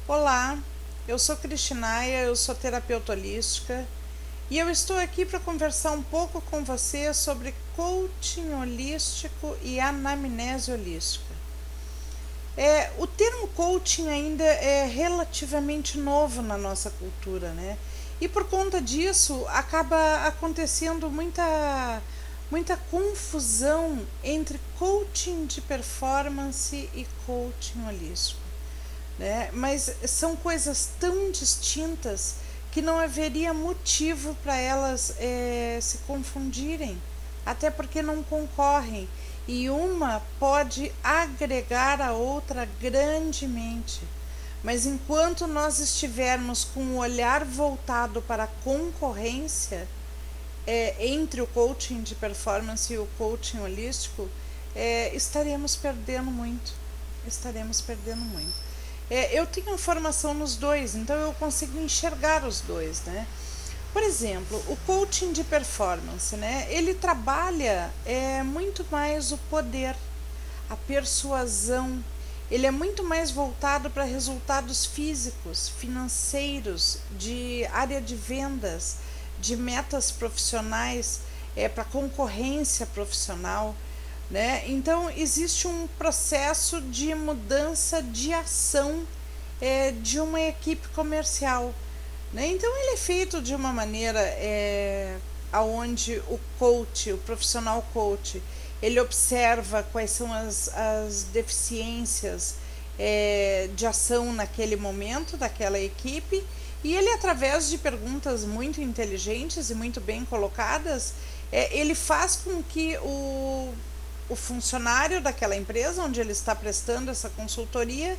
Olá, eu sou Cristinaia, eu sou terapeuta holística e eu estou aqui para conversar um pouco com você sobre coaching holístico e anamnese holística. O termo coaching ainda é relativamente novo na nossa cultura, né? E por conta disso acaba acontecendo muita confusão entre coaching de performance e coaching holístico, né? Mas são coisas tão distintas que não haveria motivo para elas se confundirem, até porque não concorrem e uma pode agregar a outra grandemente. Mas enquanto nós estivermos com o olhar voltado para a concorrência entre o coaching de performance e o coaching holístico, estaremos perdendo muito. Estaremos perdendo muito. Eu tenho formação nos dois, então eu consigo enxergar os dois, né? Por exemplo, o coaching de performance, né? Ele trabalha muito mais o poder, a persuasão. Ele é muito mais voltado para resultados físicos, financeiros, de área de vendas, de metas profissionais, para concorrência profissional, né? Então existe um processo de mudança de ação de uma equipe comercial, né? Então ele é feito de uma maneira aonde o coach, o profissional coach, ele observa quais são as deficiências de ação naquele momento daquela equipe, e ele, através de perguntas muito inteligentes e muito bem colocadas, ele faz com que o funcionário daquela empresa onde ele está prestando essa consultoria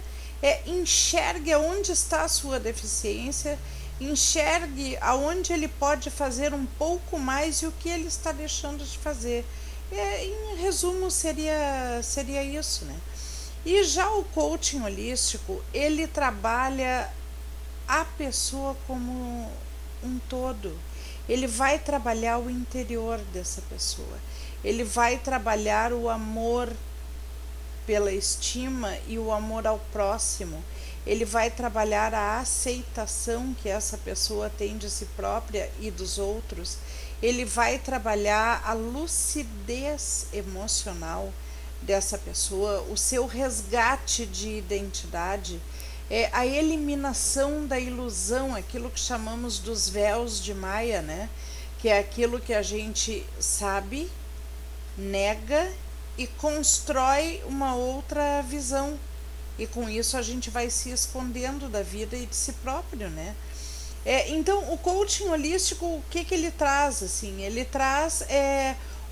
enxergue onde está a sua deficiência, enxergue aonde ele pode fazer um pouco mais e o que ele está deixando de fazer. Em resumo, seria isso, né? E já o coaching holístico, ele trabalha a pessoa como um todo. Ele vai trabalhar o interior dessa pessoa. Ele vai trabalhar o amor pela estima e o amor ao próximo. Ele vai trabalhar a aceitação que essa pessoa tem de si própria e dos outros. Ele vai trabalhar a lucidez emocional dessa pessoa, o seu resgate de identidade, a eliminação da ilusão, aquilo que chamamos dos véus de Maia, né? Que é aquilo que a gente sabe, nega e constrói uma outra visão. E com isso a gente vai se escondendo da vida e de si próprio, né? Então, o coaching holístico, o que ele traz? Assim, ele traz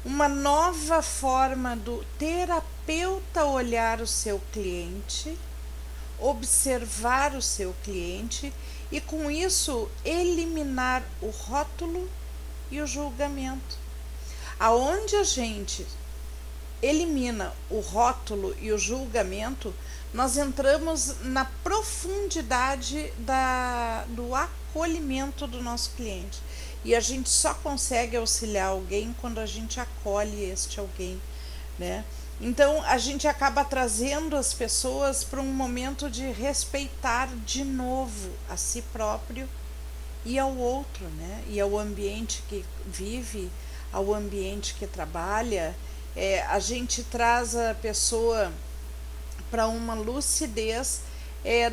uma nova forma do terapeuta olhar o seu cliente, observar o seu cliente e, com isso, eliminar o rótulo e o julgamento. Aonde a gente elimina o rótulo e o julgamento, nós entramos na profundidade do acolhimento do nosso cliente. E a gente só consegue auxiliar alguém quando a gente acolhe este alguém, né? Então a gente acaba trazendo as pessoas para um momento de respeitar de novo a si próprio e ao outro, né? E ao ambiente que vive, ao ambiente que trabalha. A gente traz a pessoa para uma lucidez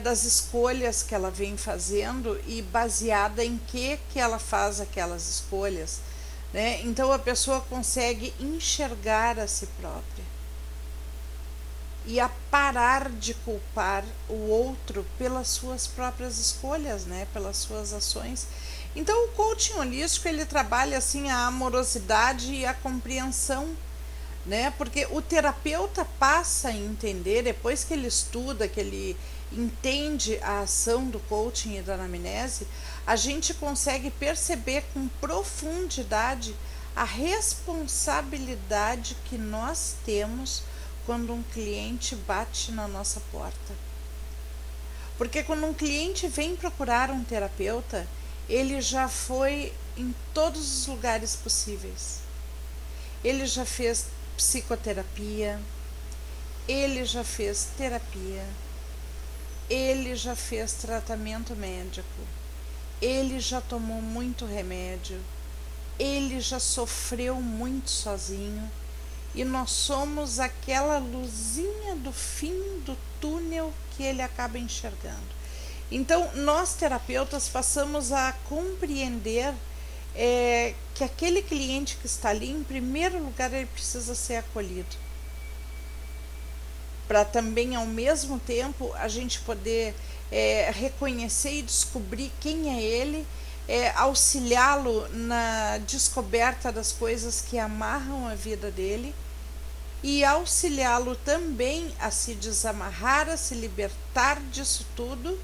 das escolhas que ela vem fazendo e baseada em que ela faz aquelas escolhas, né? Então a pessoa consegue enxergar a si própria e a parar de culpar o outro pelas suas próprias escolhas, né? Pelas suas ações. Então o coaching holístico, ele trabalha assim a amorosidade e a compreensão, né? Porque o terapeuta passa a entender, depois que ele estuda, que ele entende a ação do coaching e da anamnese, a gente consegue perceber com profundidade a responsabilidade que nós temos quando um cliente bate na nossa porta. Porque quando um cliente vem procurar um terapeuta, ele já foi em todos os lugares possíveis. Ele já fez psicoterapia, ele já fez terapia, ele já fez tratamento médico, ele já tomou muito remédio, ele já sofreu muito sozinho, e nós somos aquela luzinha do fim do túnel que ele acaba enxergando. Então, nós terapeutas passamos a compreender que aquele cliente que está ali, em primeiro lugar, ele precisa ser acolhido. Para também, ao mesmo tempo, a gente poder reconhecer e descobrir quem é ele, auxiliá-lo na descoberta das coisas que amarram a vida dele e auxiliá-lo também a se desamarrar, a se libertar disso tudo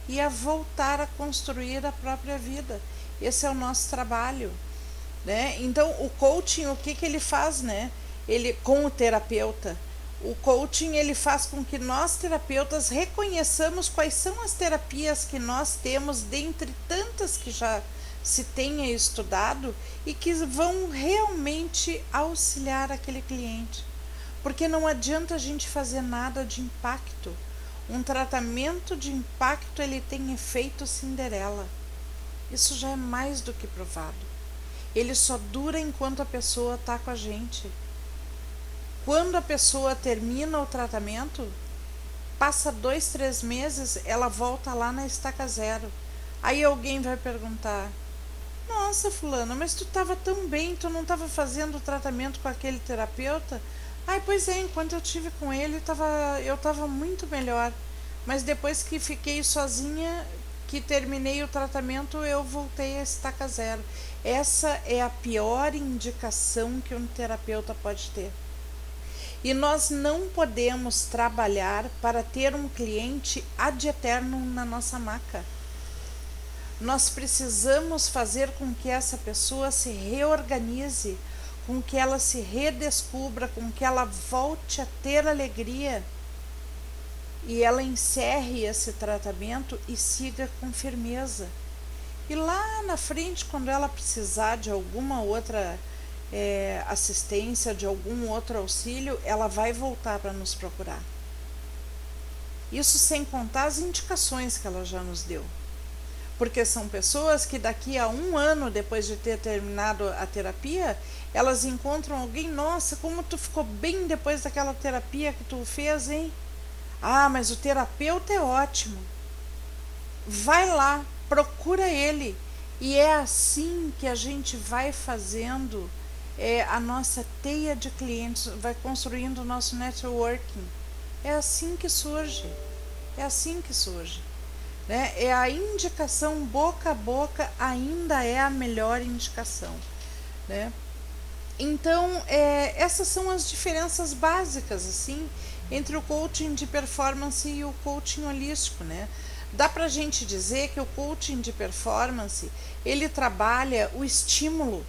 e a voltar a construir a própria vida. Esse é o nosso trabalho, né? Então, o coaching, o que ele faz, né? Ele, com o terapeuta, o coaching ele faz com que nós terapeutas reconheçamos quais são as terapias que nós temos dentre tantas que já se tenha estudado e que vão realmente auxiliar aquele cliente. Porque não adianta a gente fazer nada de impacto. Um tratamento de impacto ele tem efeito Cinderela. Isso já é mais do que provado. Ele só dura enquanto a pessoa está com a gente. Quando a pessoa termina o tratamento, passa 2, 3 meses, ela volta lá na estaca zero. Aí alguém vai perguntar: nossa, fulano, mas tu estava tão bem, tu não estava fazendo tratamento com aquele terapeuta? Ai, pois é, enquanto eu tive com ele, eu estava muito melhor. Mas depois que fiquei sozinha, que terminei o tratamento, eu voltei a estaca zero. Essa é a pior indicação que um terapeuta pode ter. E nós não podemos trabalhar para ter um cliente ad eterno na nossa maca. Nós precisamos fazer com que essa pessoa se reorganize, com que ela se redescubra, com que ela volte a ter alegria e ela encerre esse tratamento e siga com firmeza. E lá na frente, quando ela precisar de alguma outra assistência, de algum outro auxílio, ela vai voltar para nos procurar. Isso sem contar as indicações que ela já nos deu. Porque são pessoas que daqui a 1 ano, depois de ter terminado a terapia, elas encontram alguém: nossa, como tu ficou bem depois daquela terapia que tu fez, hein? Ah, mas o terapeuta é ótimo. Vai lá, procura ele. E é assim que a gente vai fazendo a nossa teia de clientes, vai construindo o nosso networking. É assim que surge. É assim que surge. Né? A indicação boca a boca ainda é a melhor indicação, né? Então, essas são as diferenças básicas assim entre o coaching de performance e o coaching holístico, né? Dá pra gente dizer que o coaching de performance, ele trabalha o estímulo,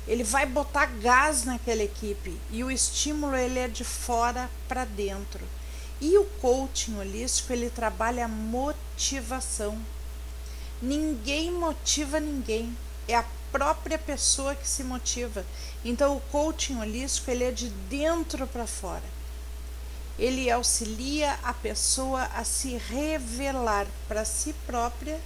ele vai botar gás naquela equipe e o estímulo ele é de fora para dentro. E o coaching holístico, ele trabalha a motivação. Ninguém motiva ninguém, é a própria pessoa que se motiva. Então, o coaching holístico, ele é de dentro para fora. Ele auxilia a pessoa a se revelar para si própria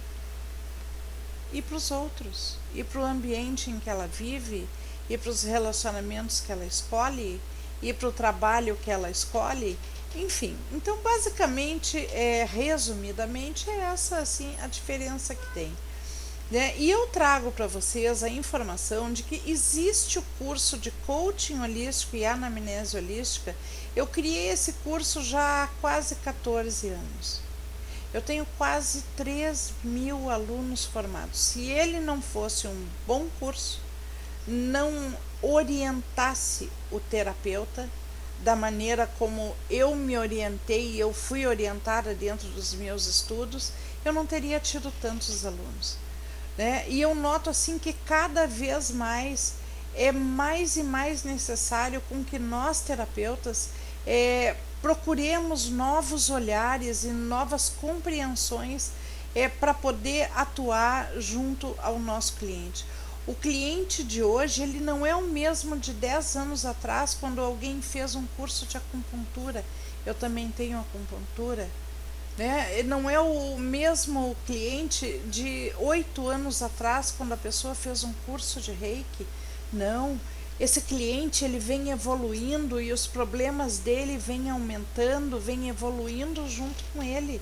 e para os outros, e para o ambiente em que ela vive, e para os relacionamentos que ela escolhe, e para o trabalho que ela escolhe. Enfim, então basicamente, resumidamente, é essa assim a diferença que tem, né? E eu trago para vocês a informação de que existe o curso de coaching holístico e anamnese holística. Eu criei esse curso já há quase 14 anos. Eu tenho quase 3.000 alunos formados. Se ele não fosse um bom curso, não orientasse o terapeuta da maneira como eu me orientei, eu fui orientada dentro dos meus estudos, eu não teria tido tantos alunos, né? E eu noto assim que cada vez mais é mais e mais necessário com que nós terapeutas procuremos novos olhares e novas compreensões para poder atuar junto ao nosso cliente. O cliente de hoje, ele não é o mesmo de 10 anos atrás, quando alguém fez um curso de acupuntura. Eu também tenho acupuntura, né? Não é o mesmo cliente de 8 anos atrás, quando a pessoa fez um curso de Reiki. Não, esse cliente ele vem evoluindo e os problemas dele vêm aumentando, vêm evoluindo junto com ele.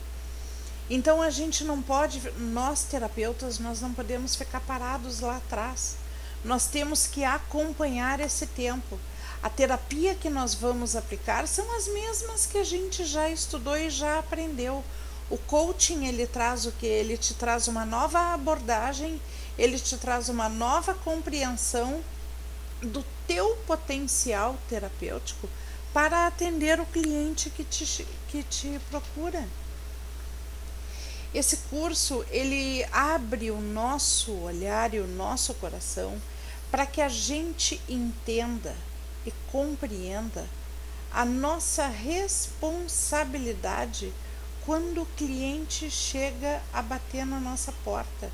Então a gente não pode, nós terapeutas, nós não podemos ficar parados lá atrás. Nós temos que acompanhar esse tempo. A terapia que nós vamos aplicar são as mesmas que a gente já estudou e já aprendeu. O coaching, ele traz o que? Ele te traz uma nova abordagem, ele te traz uma nova compreensão do teu potencial terapêutico para atender o cliente que te procura. Esse curso, ele abre o nosso olhar e o nosso coração para que a gente entenda e compreenda a nossa responsabilidade quando o cliente chega a bater na nossa porta.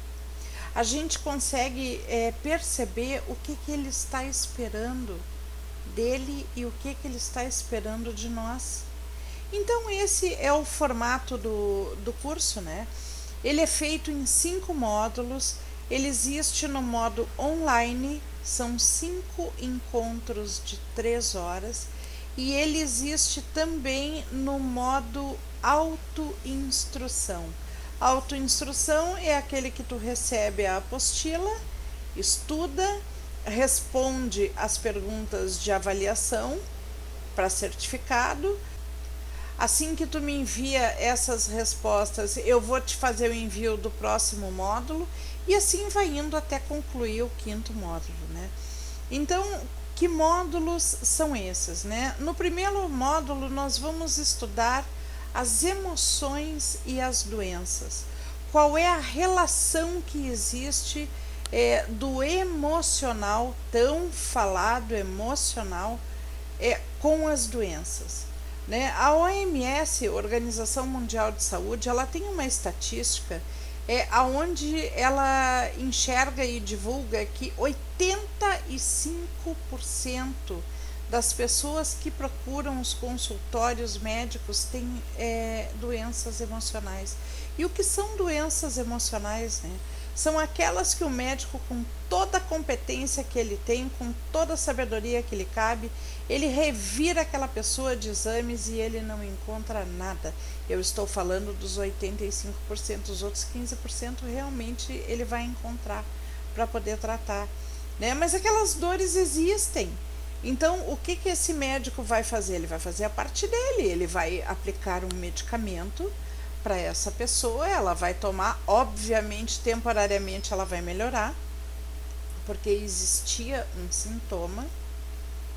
A gente consegue perceber o que ele está esperando dele e o que ele está esperando de nós. Então esse é o formato do curso, né? Ele é feito em 5 módulos, ele existe no modo online, são 5 encontros de 3 horas, e ele existe também no modo autoinstrução. Autoinstrução é aquele que tu recebe a apostila, estuda, responde as perguntas de avaliação para certificado. Assim que tu me envia essas respostas, eu vou te fazer o envio do próximo módulo e assim vai indo até concluir o 5º módulo, né? Então, que módulos são esses, né? No primeiro módulo, nós vamos estudar as emoções e as doenças. Qual é a relação que existe do emocional, tão falado emocional, com as doenças? Né? A OMS, Organização Mundial de Saúde, ela tem uma estatística onde ela enxerga e divulga que 85% das pessoas que procuram os consultórios médicos têm doenças emocionais. E o que são doenças emocionais, né? São aquelas que o médico, com toda a competência que ele tem, com toda a sabedoria que lhe cabe, ele revira aquela pessoa de exames e ele não encontra nada. Eu estou falando dos 85%, os outros 15% realmente ele vai encontrar para poder tratar, né? Mas aquelas dores existem. Então, o que esse médico vai fazer? Ele vai fazer a parte dele, ele vai aplicar um medicamento para essa pessoa, ela vai tomar, obviamente, temporariamente ela vai melhorar, porque existia um sintoma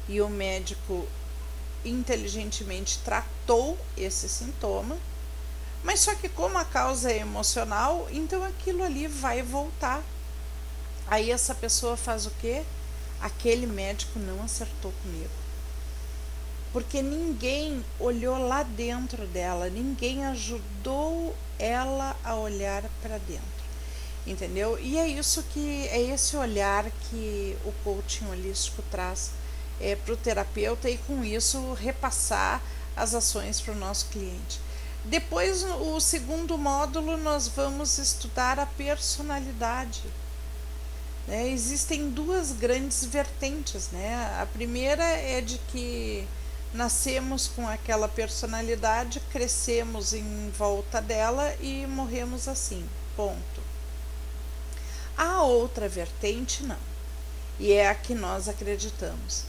e o médico inteligentemente tratou esse sintoma, mas só que como a causa é emocional, então aquilo ali vai voltar. Aí essa pessoa faz o quê? Aquele médico não acertou comigo. Porque ninguém olhou lá dentro dela, ninguém ajudou ela a olhar para dentro, entendeu? E é isso que é esse olhar que o coaching holístico traz para o terapeuta e com isso repassar as ações para o nosso cliente. Depois, o 2º módulo, nós vamos estudar a personalidade. Existem 2 grandes vertentes, né? A primeira é de que nascemos com aquela personalidade, crescemos em volta dela e morremos assim, ponto. A outra vertente não, e é a que nós acreditamos,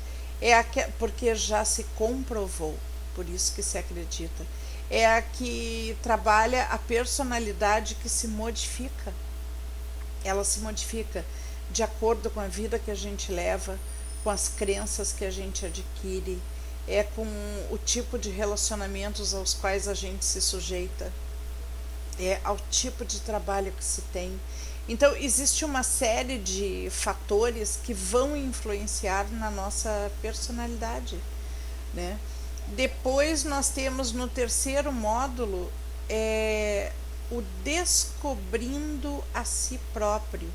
porque já se comprovou, por isso que se acredita, é a que trabalha a personalidade que se modifica. Ela se modifica de acordo com a vida que a gente leva, com as crenças que a gente adquire, com o tipo de relacionamentos aos quais a gente se sujeita, ao tipo de trabalho que se tem. Então, existe uma série de fatores que vão influenciar na nossa personalidade, né? Depois nós temos no 3º módulo o descobrindo a si próprio.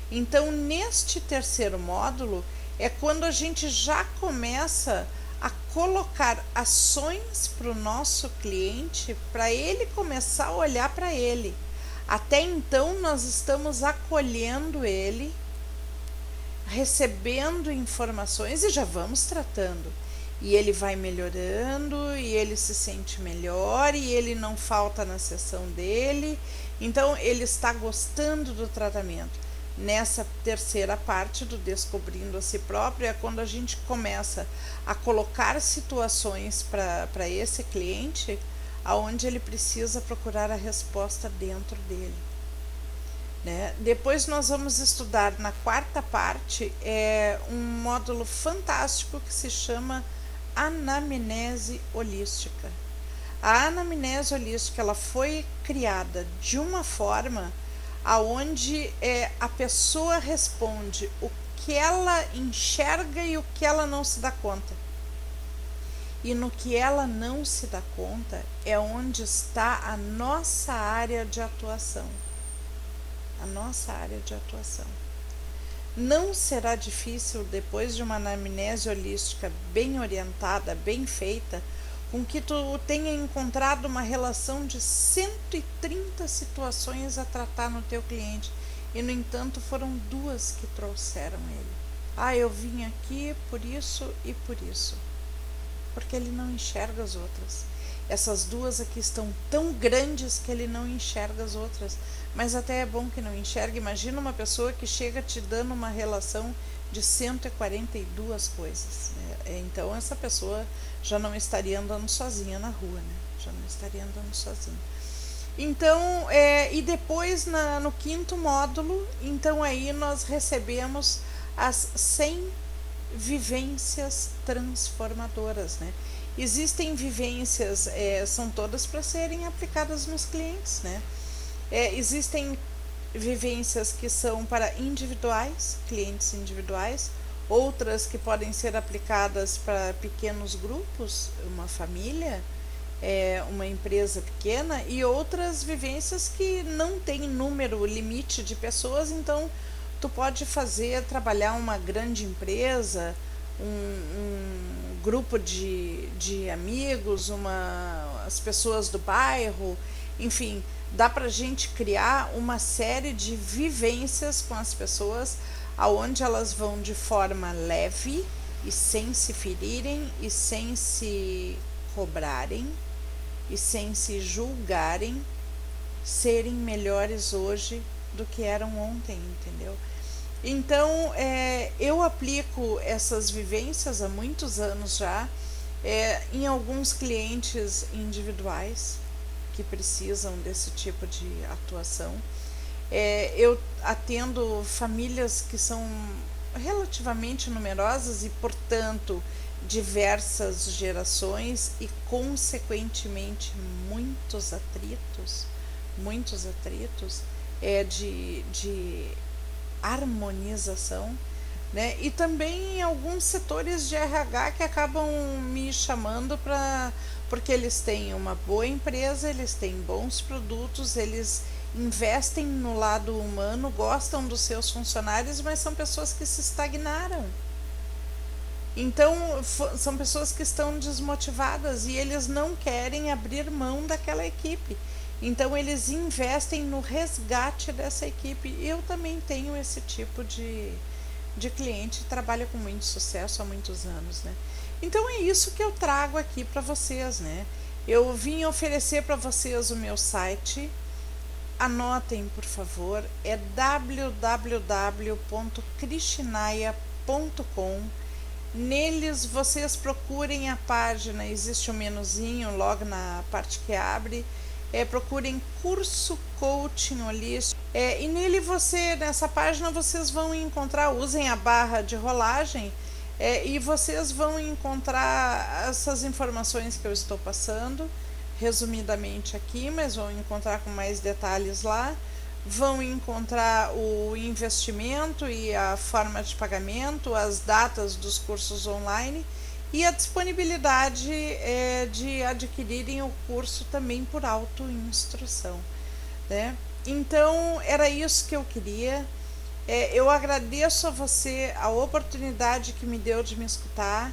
Então, neste 3º módulo é quando a gente já começa a colocar ações para o nosso cliente, para ele começar a olhar para ele. Até então nós estamos acolhendo ele, recebendo informações e já vamos tratando. E ele vai melhorando, e ele se sente melhor, e ele não falta na sessão dele. Então ele está gostando do tratamento. Nessa terceira parte do Descobrindo a Si Próprio é quando a gente começa a colocar situações para esse cliente aonde ele precisa procurar a resposta dentro dele. Né? Depois nós vamos estudar na quarta parte um módulo fantástico que se chama anamnese holística. A anamnese holística ela foi criada de uma forma aonde a pessoa responde o que ela enxerga e o que ela não se dá conta. E no que ela não se dá conta é onde está a nossa área de atuação. A nossa área de atuação. Não será difícil, depois de uma anamnese holística bem orientada, bem feita, com que tu tenha encontrado uma relação de 130 situações a tratar no teu cliente. E, no entanto, foram 2 que trouxeram ele. Eu vim aqui por isso e por isso. Porque ele não enxerga as outras. Essas 2 aqui estão tão grandes que ele não enxerga as outras. Mas até é bom que não enxergue. Imagina uma pessoa que chega te dando uma relação de 142 coisas. Né? Então essa pessoa já não estaria andando sozinha na rua, né? Já não estaria andando sozinha. Então, e depois no quinto módulo, então aí nós recebemos as 100 vivências transformadoras, né? Existem vivências, são todas para serem aplicadas nos clientes, né? Existem vivências que são para individuais, clientes individuais, outras que podem ser aplicadas para pequenos grupos, uma família, uma empresa pequena, e outras vivências que não tem número, limite de pessoas, então tu pode trabalhar uma grande empresa, um grupo de amigos, as pessoas do bairro, enfim, dá para a gente criar uma série de vivências com as pessoas, aonde elas vão de forma leve e sem se ferirem e sem se cobrarem e sem se julgarem, serem melhores hoje do que eram ontem, entendeu? Então, eu aplico essas vivências há muitos anos já, em alguns clientes individuais que precisam desse tipo de atuação. Eu atendo famílias que são relativamente numerosas e, portanto, diversas gerações e, consequentemente, muitos atritos de harmonização, né? E também em alguns setores de RH que acabam me chamando porque eles têm uma boa empresa, eles têm bons produtos, eles investem no lado humano, gostam dos seus funcionários, mas são pessoas que se estagnaram. Então, são pessoas que estão desmotivadas e eles não querem abrir mão daquela equipe. Então, eles investem no resgate dessa equipe. Eu também tenho esse tipo de cliente, trabalha com muito sucesso há muitos anos, né? Então, é isso que eu trago aqui para vocês, né? Eu vim oferecer para vocês o meu site. Anotem, por favor, é www.krishnaya.com. Neles vocês procurem a página, existe um menuzinho logo na parte que abre, procurem curso coaching holístico, e nele nessa página vocês vão encontrar, usem a barra de rolagem, e vocês vão encontrar essas informações que eu estou passando resumidamente aqui, mas vão encontrar com mais detalhes lá. Vão encontrar o investimento e a forma de pagamento, as datas dos cursos online e a disponibilidade de adquirirem o curso também por autoinstrução, né? Então, era isso que eu queria. Eu agradeço a você a oportunidade que me deu de me escutar.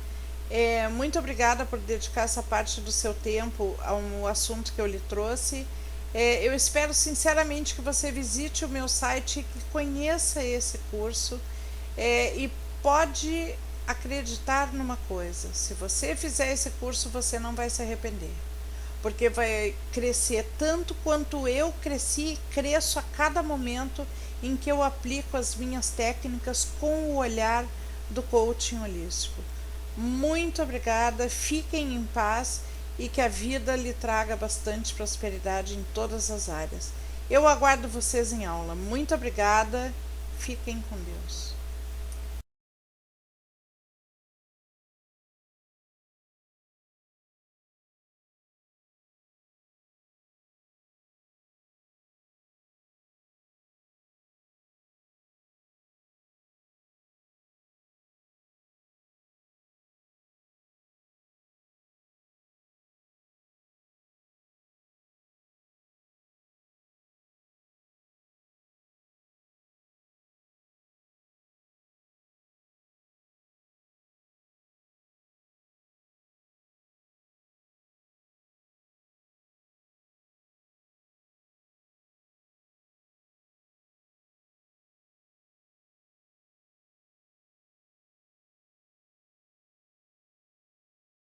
Muito obrigada por dedicar essa parte do seu tempo ao assunto que eu lhe trouxe. Eu espero sinceramente que você visite o meu site e que conheça esse curso. E pode acreditar numa coisa: se você fizer esse curso, você não vai se arrepender, porque vai crescer tanto quanto eu cresci e cresço a cada momento em que eu aplico as minhas técnicas com o olhar do coaching holístico. Muito obrigada, fiquem em paz e que a vida lhe traga bastante prosperidade em todas as áreas. Eu aguardo vocês em aula. Muito obrigada, fiquem com Deus.